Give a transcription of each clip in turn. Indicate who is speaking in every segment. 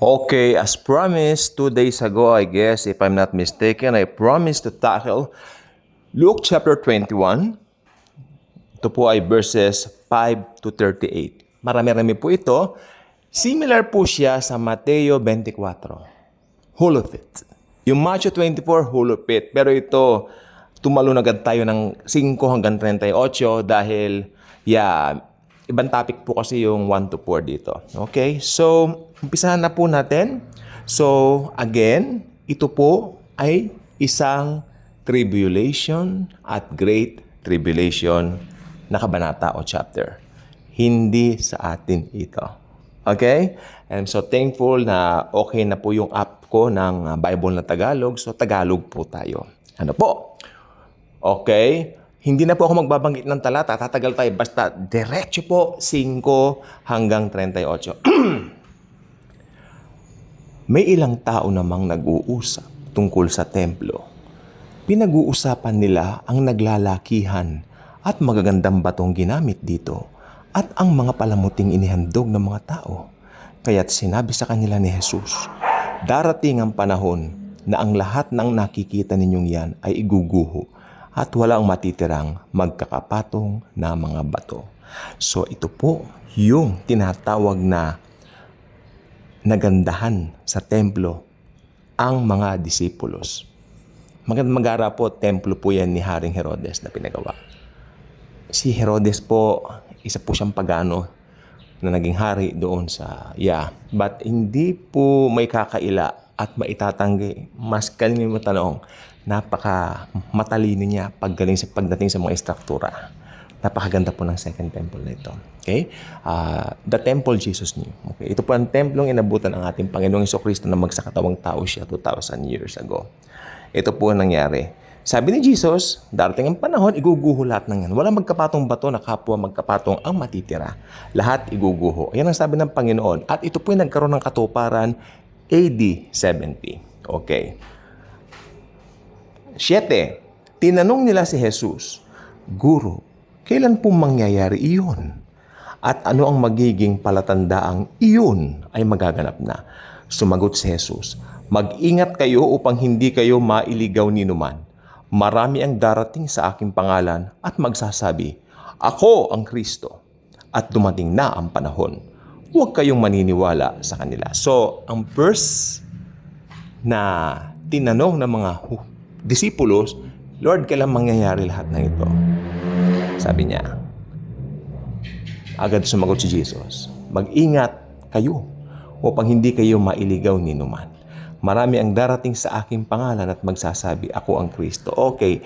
Speaker 1: Okay, as promised 2 days ago, I guess, if I'm not mistaken, I promised to tackle Luke chapter 21. Ito po ay verses 5 to 38. Marami-rami po ito. Similar po siya sa Mateo 24. Whole of it. Yung Matthew 24, whole of it. Pero ito, tumalon agad tayo ng 5 hanggang 38 dahil, ibang topic po kasi yung 1 to 4 dito. Okay? So, umpisahan na po natin. So, again, ito po ay isang tribulation at great tribulation na kabanata o chapter. Hindi sa atin ito. Okay? I'm so thankful na okay na po yung app ko ng Bible na Tagalog. So, Tagalog po tayo. Ano po? Okay? Hindi na po ako magbabanggit ng talata. Tatagal tayo. Basta, diretso po, 5 hanggang 38. May ilang tao namang nag-uusap tungkol sa templo. Pinag-uusapan nila ang naglalakihan at magagandang batong ginamit dito at ang mga palamuting inihandog ng mga tao. Kaya't sinabi sa kanila ni Jesus, darating ang panahon na ang lahat ng nakikita ninyong yan ay iguguho at walang matitirang magkakapatong na mga bato. So ito po yung tinatawag na nagandahan sa templo ang mga disipulos. Magara po, templo po yan ni Haring Herodes na pinagawa. Si Herodes po, isa po siyang pagano na naging hari doon sa, but hindi po may kakaila at maitatanggi. Mas kalinin mo tanong, napaka matalino niya pagdating sa mga istruktura. Napakaganda po ng second temple na ito. Okay? The temple Jesus knew. Okay? Ito po ang templong inabutan ng ating Panginoong Jesucristo na magsakatawang tao siya 2,000 years ago. Ito po ang nangyari. Sabi ni Jesus, darating ang panahon, iguguho lahat ng yan. Walang magkapatong bato na kapwa magkapatong ang matitira. Lahat iguguho. Yan ang sabi ng Panginoon. At ito po yung nagkaroon ng katuparan AD 70. Okay. 7. Tinanong nila si Jesus, Guro, kailan po mangyayari iyon? At ano ang magiging palatandaang iyon ay magaganap na? Sumagot si Jesus, mag-ingat kayo upang hindi kayo mailigaw ni numan. Marami ang darating sa aking pangalan at magsasabi, ako ang Kristo at dumating na ang panahon. Huwag kayong maniniwala sa kanila. So, ang verse na tinanong ng mga disipulos, Lord, kailan mangyayari lahat ng ito? Sabi niya, agad sumagot si Jesus, mag-ingat kayo upang hindi kayo mailigaw ni numan. Marami ang darating sa aking pangalan at magsasabi, ako ang Kristo. Okay,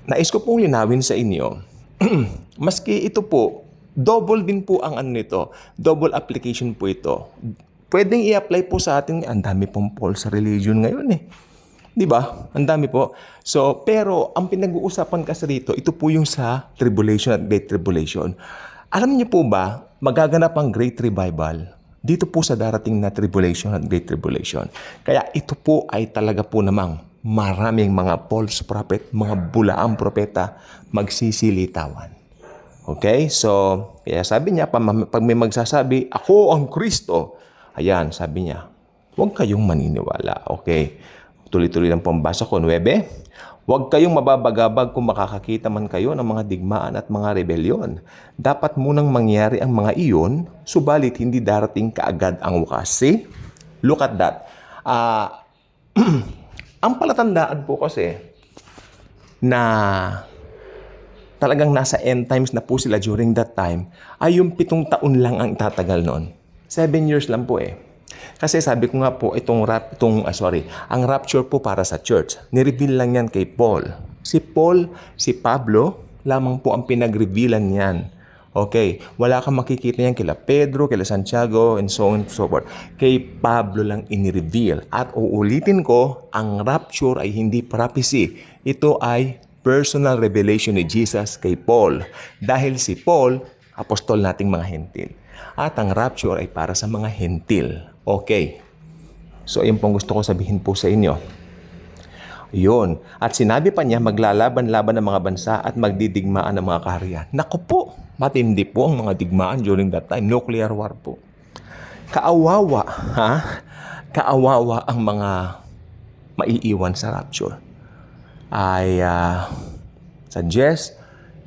Speaker 1: nais ko pong linawin sa inyo, maski ito po, double din po ang ano nito, double application po ito. Pwedeng i-apply po sa ating, ang dami pong false religion ngayon eh. Di ba? Ang dami po. So, pero ang pinag-uusapan kasi rito, ito po yung sa tribulation at great tribulation. Alam niyo po ba, magaganap ang great revival dito po sa darating na tribulation at great tribulation. Kaya ito po ay talaga po namang maraming mga false prophet, mga bulaang propeta magsisilitawan. Okay? So, kaya sabi niya, pag may magsasabi, ako ang Kristo, ayan, sabi niya, huwag kayong maniniwala. Okay? Tuloy-tuloy lang pambasa ko. 9. Huwag kayong mababagabag kung makakakita man kayo ng mga digmaan at mga rebelyon. Dapat munang mangyari ang mga iyon, subalit hindi darating kaagad ang wakas. See? Look at that. Ang palatandaan po kasi na talagang nasa end times na po sila during that time ay yung 7 taon lang ang tatagal noon. 7 years lang po eh. Kasi sabi ko nga po, ang rapture po para sa church. Nireveal lang yan kay Paul. Si Paul, si Pablo, lamang po ang pinag-revealan yan. Okay, wala kang makikita yan kila Pedro, kila Santiago, and so on and so forth. Kay Pablo lang inireveal. At uulitin ko, ang rapture ay hindi prophecy. Ito ay personal revelation ni Jesus kay Paul. Dahil si Paul, apostol nating mga hentil. At ang rapture ay para sa mga hentil. Okay. So, yun pong gusto ko sabihin po sa inyo. Yun. At sinabi pa niya, maglalaban-laban ng mga bansa at magdidigmaan ng mga kaharian. Naku po, matindi po ang mga digmaan during that time. Nuclear war po. Kaawawa, ha? kaawawa ang mga maiiwan sa rapture. I suggest,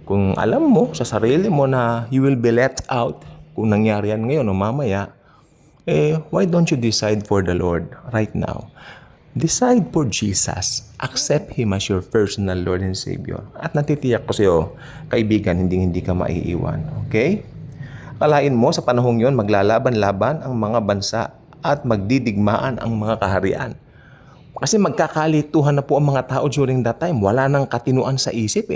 Speaker 1: kung alam mo sa sarili mo na you will be left out, kung nangyari yan ngayon o mamaya, why don't you decide for the Lord right now? Decide for Jesus. Accept Him as your personal Lord and Savior. At natitiyak ko sa'yo, kaibigan, hindi ka maiiwan. Okay? Akalain mo sa panahong yon maglalaban-laban ang mga bansa at magdidigmaan ang mga kaharian. Kasi magkakalituhan na po ang mga tao during that time. Wala nang katinuan sa isip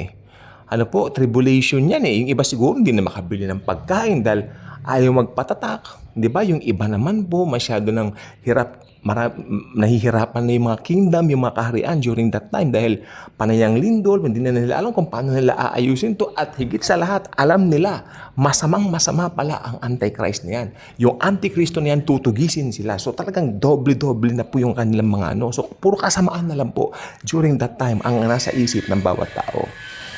Speaker 1: Ano po, tribulation yan Yung iba siguro hindi na makabili ng pagkain dahil ayaw magpatatak. Di ba? Yung iba naman po masyado ng nahihirapan na yung mga kingdom, yung mga kaharian during that time dahil panayang lindol, hindi na nila alam kung paano nila aayusin to at higit sa lahat, alam nila, masama pala ang Antichrist na yan. Yung Antikristo na yan, tutugisin sila. So talagang doble-doble na po yung kanilang mga So puro kasamaan na lang po during that time ang nasa isip ng bawat tao.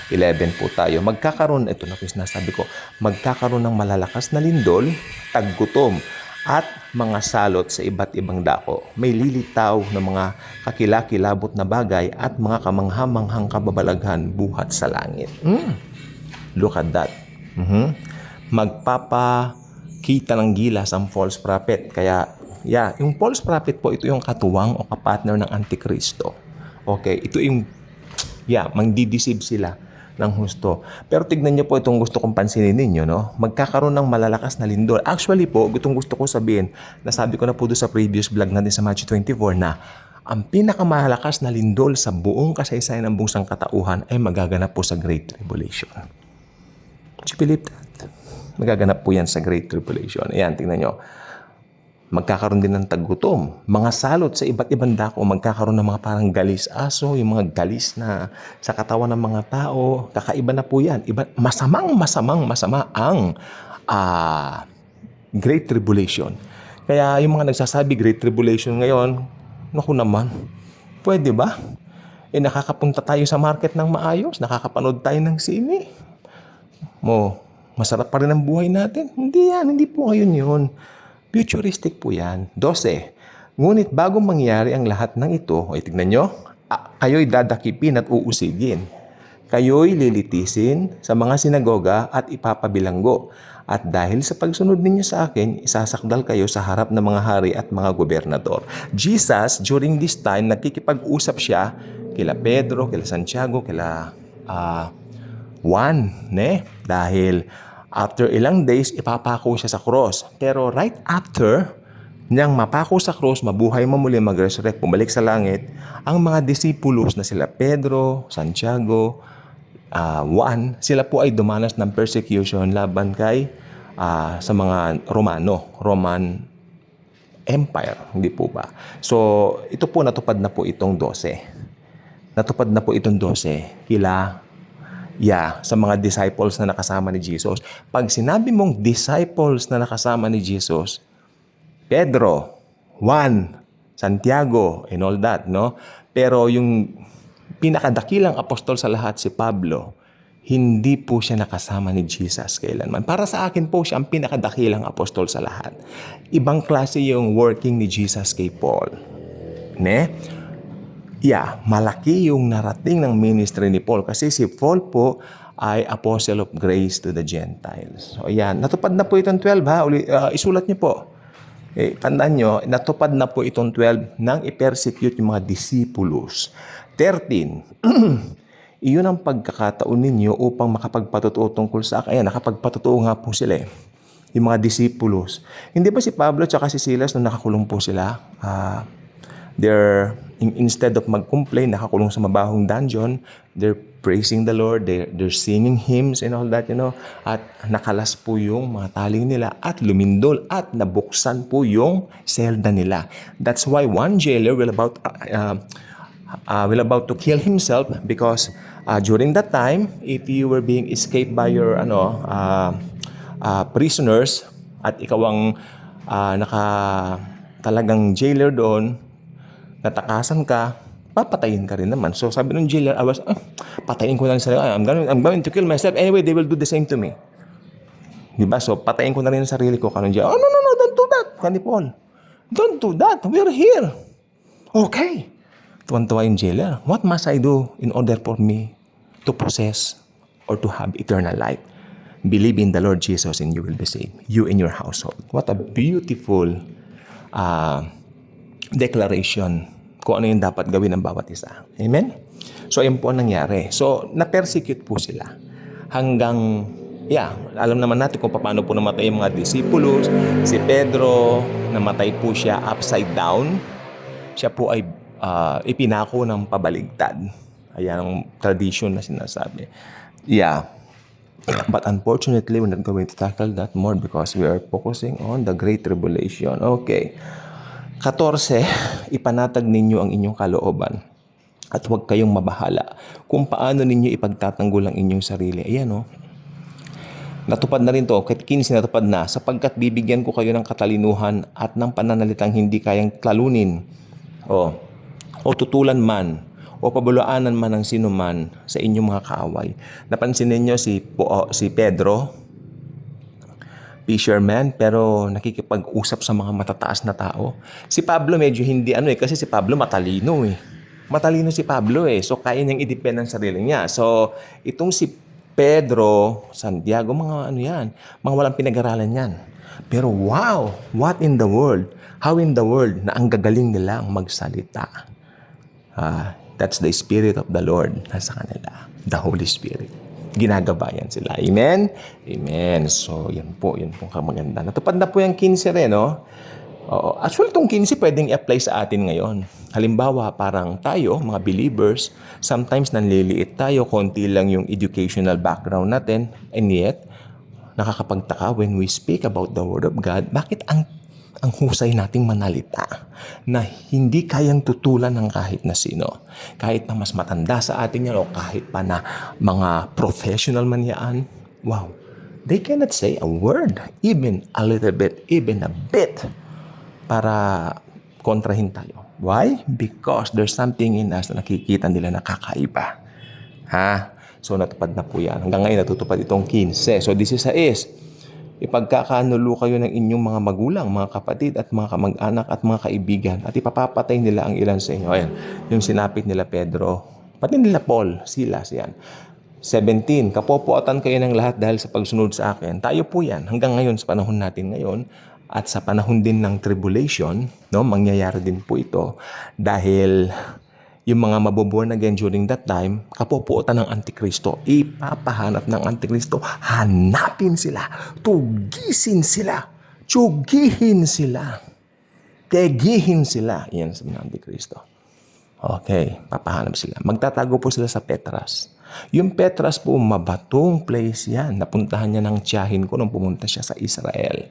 Speaker 1: 11 po tayo. Ito na po yung sinasabi ko, magkakaroon ng malalakas na lindol, taggutom, at mga salot sa iba't ibang dako. May lilitaw na mga kakilakilabot na bagay at mga kamanghamanghang kababalaghan buhat sa langit. Look at that. Magpapakita ng gilas ang false prophet. Kaya, yung false prophet po, ito yung katuwang o kapartner ng Antikristo. Okay, ito yung, mangdideceive sila ng husto. Pero tignan niyo po itong gusto kong pansinin ninyo, Magkakaroon ng malalakas na lindol. Actually po, itong gusto ko sabihin, nasabi ko na po doon sa previous vlog natin sa Matthew 24 na ang pinakamalakas na lindol sa buong kasaysayan ng buong sangkatauhan ay magaganap po sa Great Tribulation. Do you believe that? Magaganap po yan sa Great Tribulation. Ayan, tingnan nyo. Magkakaroon din ng taggutom. Mga salot sa iba't ibang dako, magkakaroon ng mga parang galis aso, yung mga galis na sa katawan ng mga tao. Kakaiba na po yan. Masama ang Great Tribulation. Kaya yung mga nagsasabi Great Tribulation ngayon, naku naman, pwede ba? Nakakapunta tayo sa market ng maayos, nakakapanood tayo ng sine. Masarap pa rin ang buhay natin. Hindi po ngayon yun. Futuristic po yan. 12. Ngunit bago mangyari ang lahat ng ito, tignan nyo, kayo'y dadakipin at uusigin. Kayo'y lilitisin sa mga sinagoga at ipapabilanggo. At dahil sa pagsunod ninyo sa akin, isasakdal kayo sa harap ng mga hari at mga gobernador. Jesus, during this time, nagkikipag-usap siya kila Pedro, kila Santiago, kila Juan, dahil after ilang days, ipapako siya sa cross. Pero right after niyang mapako sa cross, mabuhay muli, mag-resurrect, bumalik sa langit, ang mga disipulos na sila Pedro, Santiago, Juan, sila po ay dumanas ng persecution laban kay sa mga Roman Empire, hindi po ba? So, ito po natupad na po itong 12. Natupad na po itong 12 sa mga disciples na nakasama ni Jesus. Pag sinabi mong disciples na nakasama ni Jesus, Pedro, Juan, Santiago, and all that, Pero yung pinakadakilang apostol sa lahat, si Pablo, hindi po siya nakasama ni Jesus kailanman. Para sa akin po siya ang pinakadakilang apostol sa lahat. Ibang klase yung working ni Jesus kay Paul. Malaki yung narating ng ministry ni Paul kasi si Paul po ay apostle of grace to the Gentiles. So, natupad na po itong 12 isulat niyo po. Tandaan nyo, natupad na po itong 12 nang i-persecute yung mga disipulos. 13. Iyon ang pagkakataon ninyo upang makapagpatotoo tungkol sa akin. Nakapagpatotoo nga po sila yung mga disipulos. Hindi ba si Pablo at si Silas nung nakakulong po sila? Instead of mag-complain, nakakulong sa mabahong dungeon, they're praising the Lord, they're singing hymns and all that, At nakalas po yung mga taling nila at lumindol at nabuksan po yung selda nila. That's why one jailer will about to kill himself because during that time, if you were being escaped by your prisoners at ikaw ang talagang jailer doon, natakasan ka, papatayin ka rin naman. So sabi ng jailer, patayin ko na rin sarili. I'm going to kill myself. Anyway, they will do the same to me. Diba? So patayin ko na rin ang sarili ko. Kanong jailer, no, don't do that. Kani Paul. Don't do that. We're here. Okay. Tuwan-tuwa yung jailer. What must I do in order for me to possess or to have eternal life? Believe in the Lord Jesus and you will be saved. You and your household. What a beautiful declaration kung ano yung dapat gawin ng bawat isa. Amen? So, ayun po ang nangyari. So, na-persecute po sila. Hanggang, alam naman natin kung paano po namatay yung mga disipulos. Si Pedro, namatay po siya upside down. Siya po ay ipinako ng pabaligtad. Ayan ang tradition na sinasabi. But unfortunately, we're not going to tackle that more because we are focusing on the Great Tribulation. Okay. 14, ipanatag ninyo ang inyong kalooban at huwag kayong mabahala kung paano ninyo ipagtatanggol ang inyong sarili. Ayan, natupad na rin to, kahit 15 natupad na, sapagkat bibigyan ko kayo ng katalinuhan at ng pananalitang hindi kayang talunin o tutulan man o pabulaanan man ng sino man sa inyong mga kaaway. Napansin ninyo si Pedro, fisherman, pero nakikipag-usap sa mga matataas na tao. Si Pablo medyo hindi kasi si Pablo matalino Matalino si Pablo So kaya niyang i-depend ang sarili niya. So itong si Pedro, Santiago, mga walang pinag-aralan yan. Pero wow, what in the world? How in the world na ang gagaling nilang magsalita? That's the Spirit of the Lord nasa kanila. The Holy Spirit. Ginagabayan sila. Amen? Amen. So, yan po kamaganda. Natupad na po yung 15 rin, Actually, itong 15 pwedeng i-apply sa atin ngayon. Halimbawa, parang tayo, mga believers, sometimes nanliliit tayo, konti lang yung educational background natin, and yet, nakakapagtaka when we speak about the Word of God, bakit ang husay nating manalita na hindi kayang tutulan ng kahit na sino. Kahit na mas matanda sa atin yan o kahit pa na mga professional man yan. Wow. They cannot say a word, even a little bit, even a bit para kontrahin tayo. Why? Because there's something in us na nakikita nila na kakaiba. So natupad na po yan. Hanggang ngayon natutupad itong 15. So this is ipagkakanulo kayo ng inyong mga magulang, mga kapatid at mga kamag-anak at mga kaibigan at ipapapatay nila ang ilan sa inyo. Ayan, yung sinapit nila Pedro, pati nila Paul, Silas, yan. 17, kapopuotan kayo ng lahat dahil sa pagsunod sa akin. Tayo po yan hanggang ngayon sa panahon natin ngayon at sa panahon din ng tribulation, mangyayari din po ito dahil yung mga maboborn again during that time, kapopuotan ng Antikristo, ipapahanap ng Antikristo, hanapin sila, tugisin sila, tsugihin sila, tegihin sila. Yan sa mga Antikristo. Okay, papahanap sila. Magtatago po sila sa Petras. Yung Petras po, mabatong place yan. Napuntahan niya ng tiyahin ko nung pumunta siya sa Israel.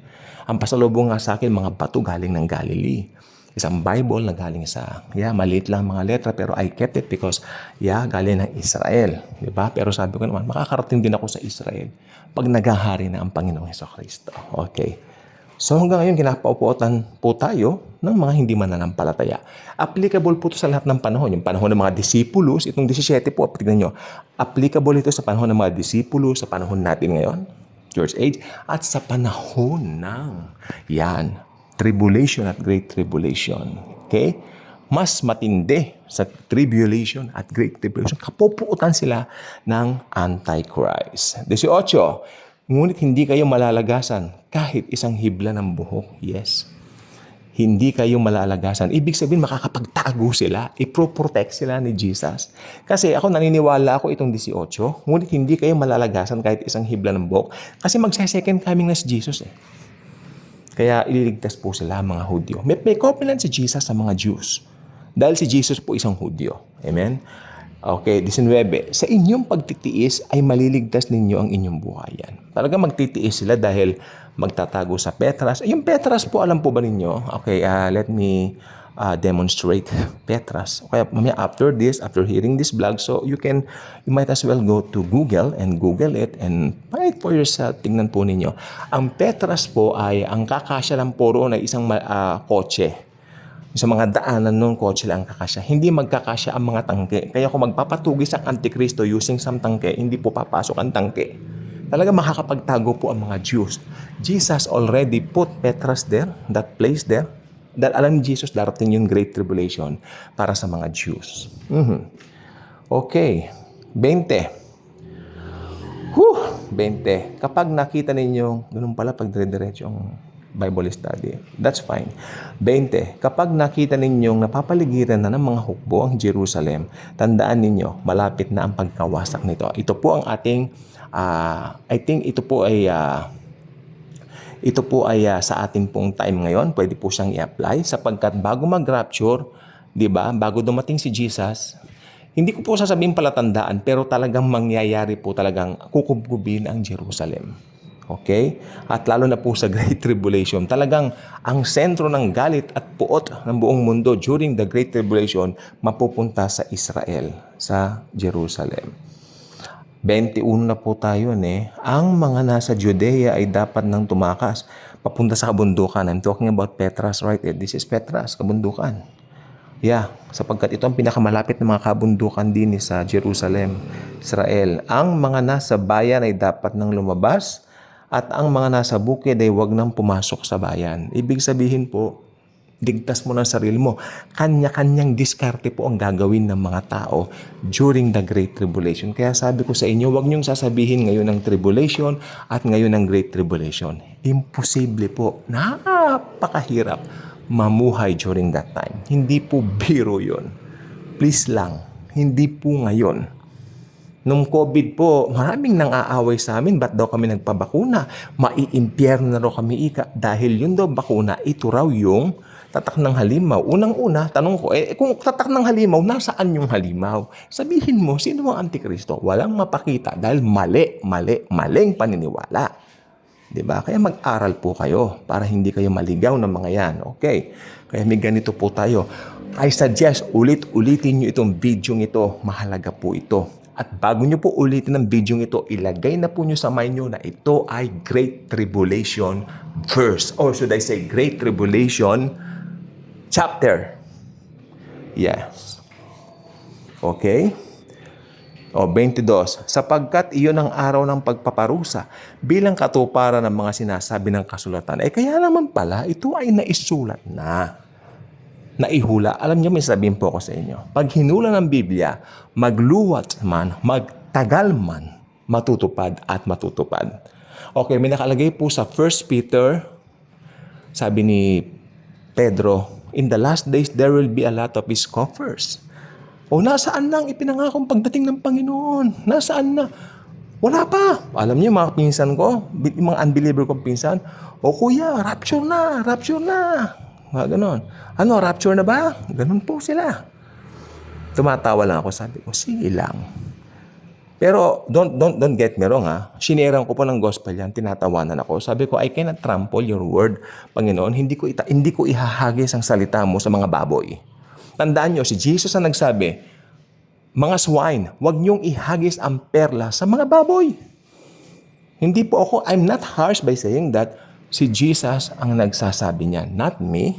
Speaker 1: Ang pasalubong nga sa akin, mga bato galing ng Galilee. Isang Bible na galing sa, maliit lang mga letra, pero I kept it because, galing ng Israel. Diba? Pero sabi ko naman, makakarating din ako sa Israel pag naghahari na ang Panginoong Hesukristo. Okay. So hanggang ngayon, kinapaupuotan po tayo ng mga hindi mananampalataya. Applicable po ito sa lahat ng panahon. Yung panahon ng mga disipulos, itong 17 po, tignan nyo. Applicable ito sa panahon ng mga disipulos, sa panahon natin ngayon, Church Age, at sa panahon ng, tribulation at great tribulation. Okay? Mas matindi sa tribulation at great tribulation. Kapupuutan sila ng Antichrist. 18. Ngunit hindi kayo malalagasan kahit isang hibla ng buhok. Yes. Hindi kayo malalagasan. Ibig sabihin, makakapagtago sila. I-protect sila ni Jesus. Kasi ako naniniwala ako itong 18. Ngunit hindi kayo malalagasan kahit isang hibla ng buhok. Kasi magse-second coming na si Jesus Kaya ililigtas po sila mga Hudyo. May covenant si Jesus sa mga Jews. Dahil si Jesus po isang Hudyo. Amen? Okay, 19. Sa inyong pagtitiis ay maliligtas ninyo ang inyong buhayan. Talaga magtitiis sila dahil magtatago sa Petras. Yung Petras po, alam po ba ninyo? Okay, let me demonstrate Petras. Okay, mamaya after hearing this vlog, so you might as well go to Google and Google it and find it for yourself. Tingnan po ninyo. Ang Petras po ay ang kakasya lang po roon ay isang kotse. Sa mga daanan ng kotse lang kakasya. Hindi magkakasya ang mga tangke. Kaya kung magpapatugis ang Antikristo using some tangke, hindi po papasok ang tangke. Talaga makakapagtago po ang mga Jews. Jesus already put Petras there, that place there. Dahil alam ni Jesus, darating yung Great Tribulation para sa mga Jews. Okay, 20. 20. Kapag nakita ninyo, ganun pala pag dire-diretso yung Bible study, that's fine. 20. Kapag nakita ninyong napapaligiran na ng mga hukbo ang Jerusalem, tandaan ninyo, malapit na ang pagkawasak nito. Ito po ang ating, I think ito po ay sa ating pong time ngayon. Pwede po siyang i-apply sapagkat bago mag-rapture, di ba, bago dumating si Jesus, hindi ko po sasabihin palatandaan, pero talagang mangyayari po, talagang kukubkubin ang Jerusalem. Okay? At lalo na po sa Great Tribulation, talagang ang sentro ng galit at puot ng buong mundo during the Great Tribulation mapupunta sa Israel, sa Jerusalem. 21 na po tayo Ang mga nasa Judea ay dapat nang tumakas papunta sa kabundukan. I'm talking about Petras, right? This is Petras, kabundukan. Yeah, sapagkat ito ang pinakamalapit na mga kabundukan din sa Jerusalem, Israel. Ang mga nasa bayan ay dapat nang lumabas at ang mga nasa bukid ay huwag nang pumasok sa bayan. Ibig sabihin po, ligtas mo ng sarili mo. Kanya-kanyang diskarte po ang gagawin ng mga tao during the Great Tribulation. Kaya sabi ko sa inyo, huwag niyong sasabihin ngayon ng Tribulation at ngayon ng Great Tribulation. Imposible po. Napakahirap mamuhay during that time. Hindi po biro yun. Please lang, hindi po ngayon. Nung COVID po, maraming nang aaway sa amin. Ba't daw kami nagpabakuna? Maiimpyerno na raw kami ika. Dahil yun daw bakuna, ito raw yung tatak ng halimaw. Unang-una, tanong ko, kung tatak ng halimaw, nasaan yung halimaw? Sabihin mo, sino ang Antikristo? Walang mapakita dahil maling paniniwala. Diba? Kaya mag-aral po kayo para hindi kayo maligaw ng mga yan. Okay? Kaya may ganito po tayo. I suggest ulit-ulitin nyo itong video ito. Mahalaga po ito. At bago nyo po ulitin ang video ito, ilagay na po nyo sa mind nyo na ito ay Great Tribulation verse. Or should I say Great Tribulation chapter. Yes. Okay? 22. Sapagkat iyon ang araw ng pagpaparusa bilang katuparan ng mga sinasabi ng kasulatan. Kaya naman pala, ito ay naisulat na. Naihula. Alam niyo, may sabihin po ako sa inyo. Pag hinula ng Biblia, magluwat man, magtagal man, matutupad at matutupad. Okay, may nakalagay po sa 1 Peter, sabi ni Pedro, in the last days, there will be a lot of scoffers. Nasaan na ang ipinangakong pagdating ng Panginoon? Nasaan na? Wala pa. Alam niyo, mga pinsan ko, mga unbeliever kong pinsan, kuya, rapture na. Mga ganon. Ano, rapture na ba? Ganon po sila. Tumatawa lang ako, sabi ko, sige lang. Pero don't get me wrong Sinerang ko po ng gospel yan, tinatawanan ako. Sabi ko, I cannot trample your word, Panginoon. Hindi ko ihahagis ang salita mo sa mga baboy. Tandaan nyo, si Jesus ang nagsabi, mga swine, huwag niyong ihagis ang perla sa mga baboy. Hindi po ako, I'm not harsh by saying that si Jesus ang nagsasabi niyan, not me.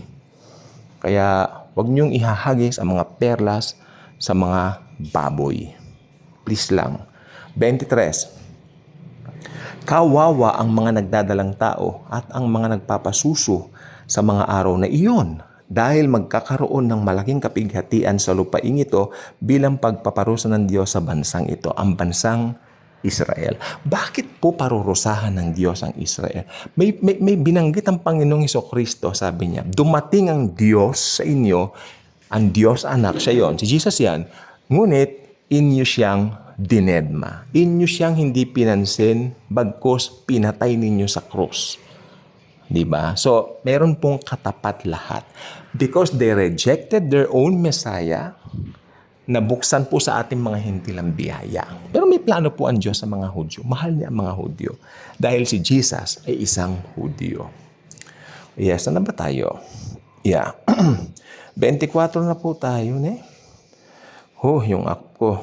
Speaker 1: Kaya huwag niyong ihahagis ang mga perlas sa mga baboy. Please lang. 23. Kawawa ang mga nagdadalang tao at ang mga nagpapasuso sa mga araw na iyon. Dahil magkakaroon ng malaking kapighatian sa lupaing ito bilang pagpaparusa ng Diyos sa bansang ito, ang bansang Israel. Bakit po parurusahan ng Diyos ang Israel? May binanggit ang Panginoong Hesukristo, sabi niya, dumating ang Diyos sa inyo, ang Diyos anak, siya yon, si Jesus yan, ngunit inyo siyang dinedma. Inyo siyang hindi pinansin, bagkus pinatay ninyo sa krus. Diba? So, meron pong katapat lahat. Because they rejected their own Messiah, nabuksan po sa ating mga hintil ang biyaya. Pero may plano po ang Diyos sa mga Hudyo. Mahal niya ang mga Hudyo. Dahil si Jesus ay isang Hudyo. Yes, ano ba tayo? Yeah. 24 na po tayo, yung app ko.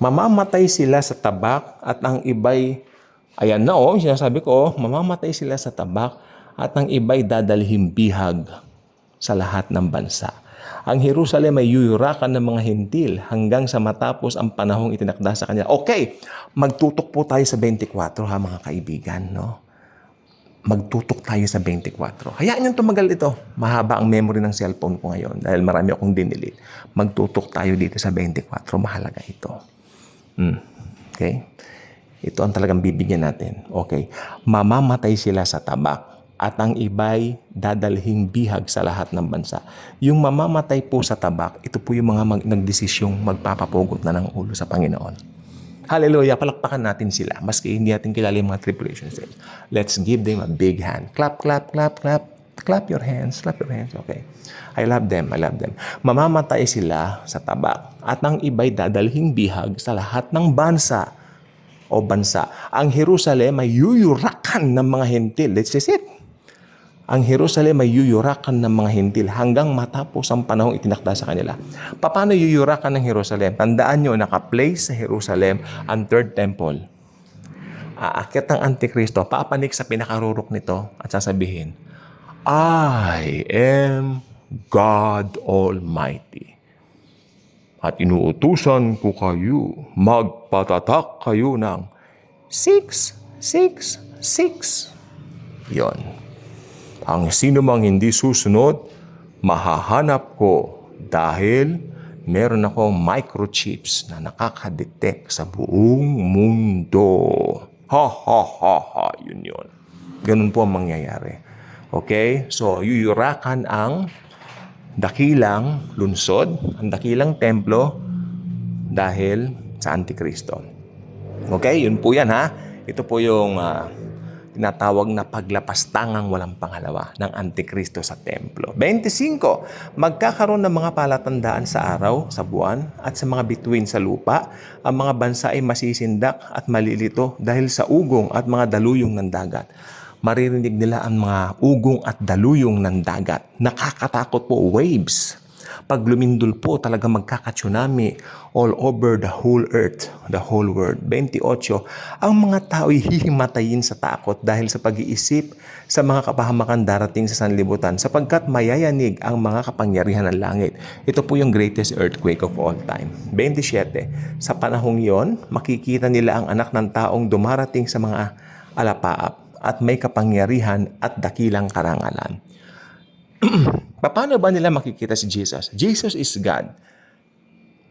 Speaker 1: Mamamatay sila sa tabak at ang iba'y ayan na sinasabi ko, mamamatay sila sa tabak at ang iba'y dadalhin bihag sa lahat ng bansa. Ang Jerusalem ay yuyurakan ng mga hintil hanggang sa matapos ang panahong itinakda sa kanya. Okay, magtutok po tayo sa 24 mga kaibigan. magtutok tayo sa 24. Hayaan nyo tumagal ito. Mahaba ang memory ng cellphone ko ngayon dahil marami akong dinilit. Magtutok tayo dito sa 24. Mahalaga ito. Okay? Ito ang talagang bibigyan natin. Okay. Mamamatay sila sa tabak at ang iba'y dadalhing bihag sa lahat ng bansa. Yung mamamatay po sa tabak, ito po yung mga nagdesisyong magpapapugot na ng ulo sa Panginoon. Hallelujah, palakpakan natin sila. Maski hindi natin kilala yung mga tribulation sales. Let's give them a big hand. Clap, clap, clap, clap. Clap your hands, clap your hands. Okay. I love them, I love them. Mamamatay sila sa tabak at ang iba'y dadalhing bihag sa lahat ng bansa o bansa. Ang Jerusalem ay yuyurakan ng mga hentil. Let's just it. Ang Jerusalem ay yuyurakan ng mga hentil hanggang matapos ang panahong itinakda sa kanila. Paano yuyurakan ng Jerusalem? Tandaan nyo, naka-place sa Jerusalem ang third temple. Aakyat ng Antikristo, papanik sa pinakarurok nito at sasabihin, I am God Almighty. At inuutusan ko kayo, magpatatak kayo ng 666. Yon. Ang sino mang hindi susunod, mahahanap ko dahil meron akong microchips na nakakadetect sa buong mundo. Ha, ha, ha, ha. Yun. Ganun po ang mangyayari. Okay? So, yuyurakan ang dakilang lungsod, ang dakilang templo dahil sa Antikristo. Okay? Yun po yan, ha? Ito po yung tinatawag na paglapastangang walang pangalawa ng Antikristo sa templo. 25. Magkakaroon ng mga palatandaan sa araw, sa buwan, at sa mga bituin sa lupa. Ang mga bansa ay masisindak at malilito dahil sa ugong at mga daluyong ng dagat. Maririnig nila ang mga ugong at daluyong ng dagat. Nakakatakot po, waves. Pag lumindol po, talaga magkaka-tsunami all over the whole earth, the whole world. 28. Ang mga tao'y hihimatayin sa takot dahil sa pag-iisip sa mga kapahamakan darating sa sanlibutan sapagkat mayayanig ang mga kapangyarihan ng langit. Ito po yung greatest earthquake of all time. 27. Sa panahong yon, makikita nila ang anak ng taong dumarating sa mga alapaap at may kapangyarihan at dakilang karangalan. Paano ba nila makikita si Jesus? Jesus is God.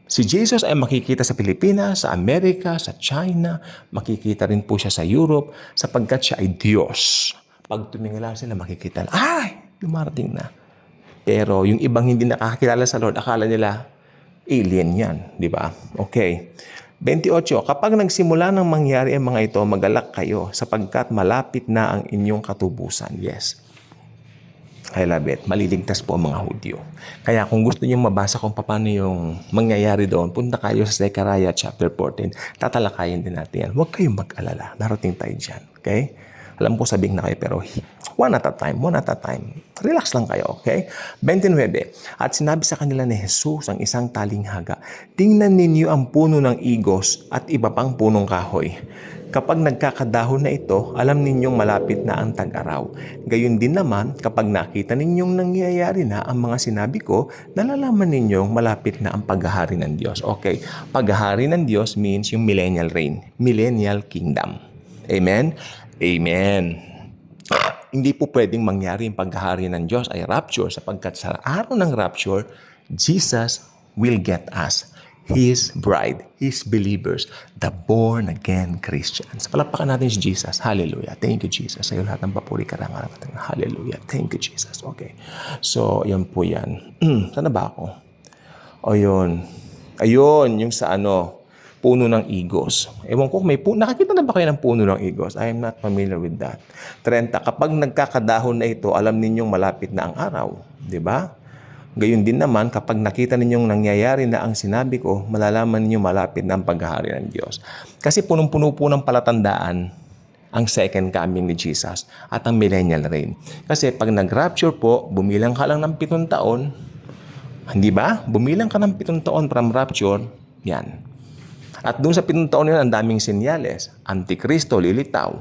Speaker 1: Si Jesus ay makikita sa Pilipinas, sa Amerika, sa China, makikita rin po siya sa Europe sapagkat siya ay Diyos. Pag tumingala sila, makikita na, ay, dumarating na. Pero yung ibang hindi nakakilala sa Lord, akala nila, alien yan, di ba? Okay. 28. Kapag nagsimula ng mangyari ang mga ito, magalak kayo sapagkat malapit na ang inyong katubusan. Yes. I love it. Maliligtas po ang mga Hudyo. Kaya kung gusto niyo mabasa kung paano yung mangyayari doon, punta kayo sa Zechariah chapter 14. Tatalakayin din natin yan. Huwag kayong mag-alala. Darating tayo dyan. Okay? Alam ko sabihin na kayo, pero one at a time. Relax lang kayo, okay? 29. At sinabi sa kanila ni Jesus ang isang talinghaga, tingnan ninyo ang puno ng igos at iba pang punong kahoy. Kapag nagkakadahon na ito, alam ninyong malapit na ang tag-araw. Gayun din naman, kapag nakita ninyong nangyayari na ang mga sinabi ko, nalalaman ninyong malapit na ang paghahari ng Diyos. Okay, paghahari ng Diyos means yung millennial reign, millennial kingdom. Amen? Amen. Hindi po pwedeng mangyari yung paghahari ng Diyos ay rapture sapagkat sa araw ng rapture, Jesus will get us. His bride, His believers, the born-again Christians. Palakpakan natin si Jesus. Hallelujah. Thank you, Jesus. Sa iyo lahat ng papuri karangalan. Hallelujah. Thank you, Jesus. Okay. So, yan po yan. Saan na ba ako? O yun. Ayun, yung sa puno ng igos. Ewan ko, nakakita na ba kayo ng puno ng igos? I am not familiar with that. 30. Kapag nagkakadahon na ito, alam ninyong malapit na ang araw. Diba? Gayun din naman, kapag nakita ninyong nangyayari na ang sinabi ko, malalaman ninyong malapit na ang paghahari ng Diyos. Kasi punong-puno po ng palatandaan ang second coming ni Jesus at ang millennial reign. Kasi pag nag-rapture po, bumilang ka lang ng 7 taon, hindi ba? Bumilang ka ng 7 taon from rapture, yan. At doon sa 7 taon yun, ang daming senyales. Antikristo, lilitaw.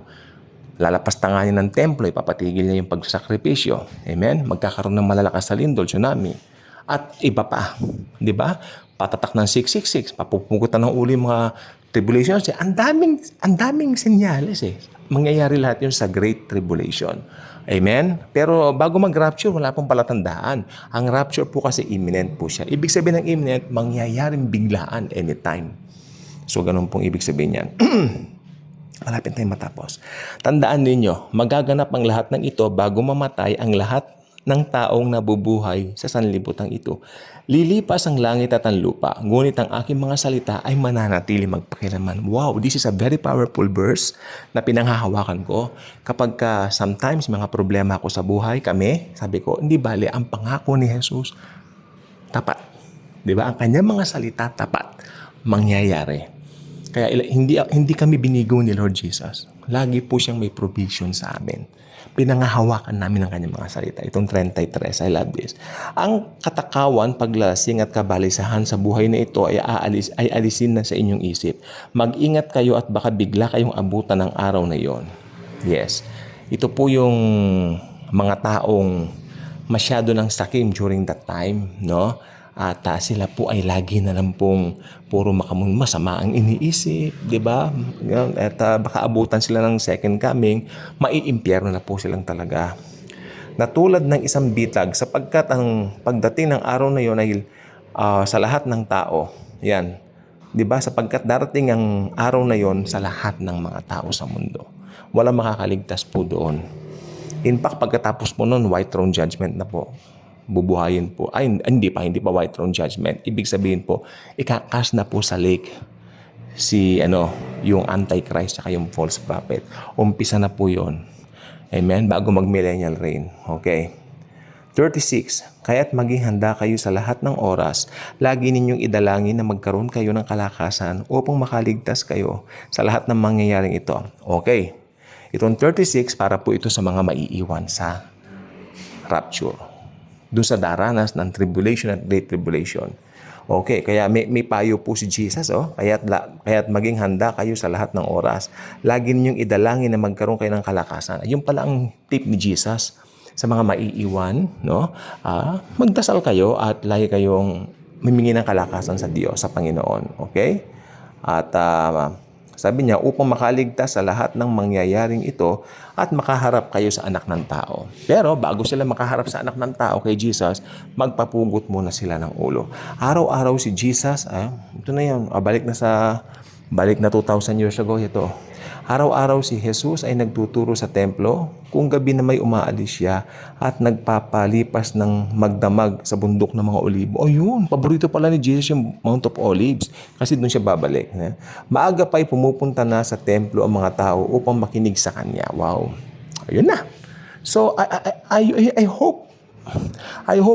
Speaker 1: Lalapastanganin ng templo, ipapatigil niya yung pagsakripisyo. Amen? Magkakaroon ng malalakas na lindol, tsunami. At iba pa. Di ba? Patatak ng 666, papupugutan ng uli mga tribulation, kasi ang daming senyales eh. Mangyayari lahat yun sa Great Tribulation. Amen? Pero bago mag-rapture, wala pong palatandaan. Ang rapture po kasi imminent po siya. Ibig sabihin ng imminent, mangyayaring biglaan anytime. So, ganun pong ibig sabihin yan. Malapit tayong matapos. Tandaan ninyo, magaganap ang lahat ng ito bago mamatay ang lahat ng taong nabubuhay sa sanlibutan ito. Lilipas ang langit at ang lupa, ngunit ang aking mga salita ay mananatili magpakilaman. Wow, this is a very powerful verse na pinanghahawakan ko. Kapag sometimes mga problema ako sa buhay, sabi ko, hindi bali, ang pangako ni Jesus, tapat. Di ba? Ang kanyang mga salita, tapat. Mangyayari. Kaya hindi kami binigo ni Lord Jesus. Lagi po siyang may provision sa amin. Pinangahawakan namin ang kanyang mga salita. Itong 33, I love this. Ang katakawan, paglasing at kabalisahan sa buhay na ito ay alisin na sa inyong isip. Mag-ingat kayo at baka bigla kayong abutan ng araw na iyon. Yes. Ito po yung mga taong masyado ng sakim during that time, no? At sila po ay lagi na lang pong puro masama ang iniisip, di ba? At baka abutan sila ng second coming, maiimpyerno na po silang talaga. Natulad ng isang bitag, sapagkat ang pagdating ng araw na yon ay sa lahat ng tao. Yan. Di ba? Sapagkat darating ang araw na yon sa lahat ng mga tao sa mundo. Walang makakaligtas po doon. In fact, pagkatapos po noon, white throne judgment na po. Bubuhayin po. Ay, hindi pa white throne judgment. Ibig sabihin po, ikakas na po sa lake yung Antichrist at yung false prophet. Umpisa na po yon. Amen? Bago mag-millennial reign. Okay. 36. Kaya't maging handa kayo sa lahat ng oras. Lagi ninyong idalangin na magkaroon kayo ng kalakasan upang makaligtas kayo sa lahat ng mangyayaring ito. Okay. Itong 36, para po ito sa mga maiiwan sa rapture. Doon sa daranas ng tribulation at great tribulation. Okay, kaya may payo po si Jesus. Kaya't maging handa kayo sa lahat ng oras. Lagi ninyong idalangin na magkaroon kayo ng kalakasan. Yung pala ang tip ni Jesus sa mga maiiwan. No? Magdasal kayo at lagi kayong mimingi ng kalakasan sa Diyos, sa Panginoon. Okay? At sabi niya, upang makaligtas sa lahat ng mangyayaring ito at makaharap kayo sa anak ng tao. Pero bago sila makaharap sa anak ng tao kay Jesus, magpapugot muna sila ng ulo. Araw-araw si Jesus, ito na yan, balik na 2,000 years ago ito. Araw-araw si Jesus ay nagtuturo sa templo, kung gabi na may umaalis siya at nagpapalipas ng magdamag sa bundok ng mga olibo. Yun, paborito pala ni Jesus yung Mount of Olives kasi doon siya babalik. Maaga pa'y pumupunta na sa templo ang mga tao upang makinig sa kanya. Wow. Ayun na. So, I hope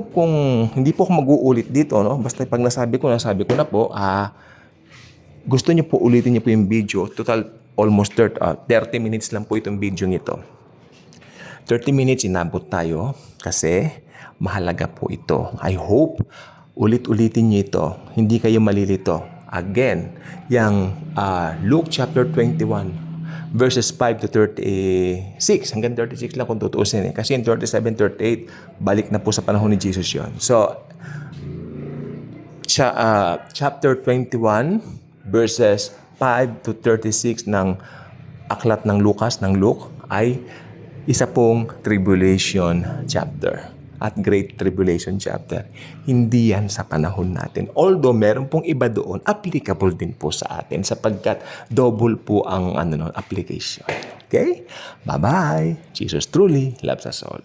Speaker 1: kung hindi po ako mag-uulit dito, no? Basta pag nasabi ko na po, gusto niyo po ulitin niyo po yung video. Total, almost 30 minutes lang po itong video nito. 30 minutes inabot tayo kasi mahalaga po ito. I hope ulit-ulitin niyo ito. Hindi kayo malilito. Again, yung Luke chapter 21 verses 5 to 36. Hanggang 36 lang kung tutuusin. Kasi yung 37, 38, balik na po sa panahon ni Jesus yon. So, chapter 21 verses 5 to 36 ng aklat ng Luke ay isa pong tribulation chapter at great tribulation chapter. Hindi yan sa panahon natin. Although meron pong iba doon, applicable din po sa atin sapagkat double po ang application. Okay? Bye-bye. Jesus truly loves us all.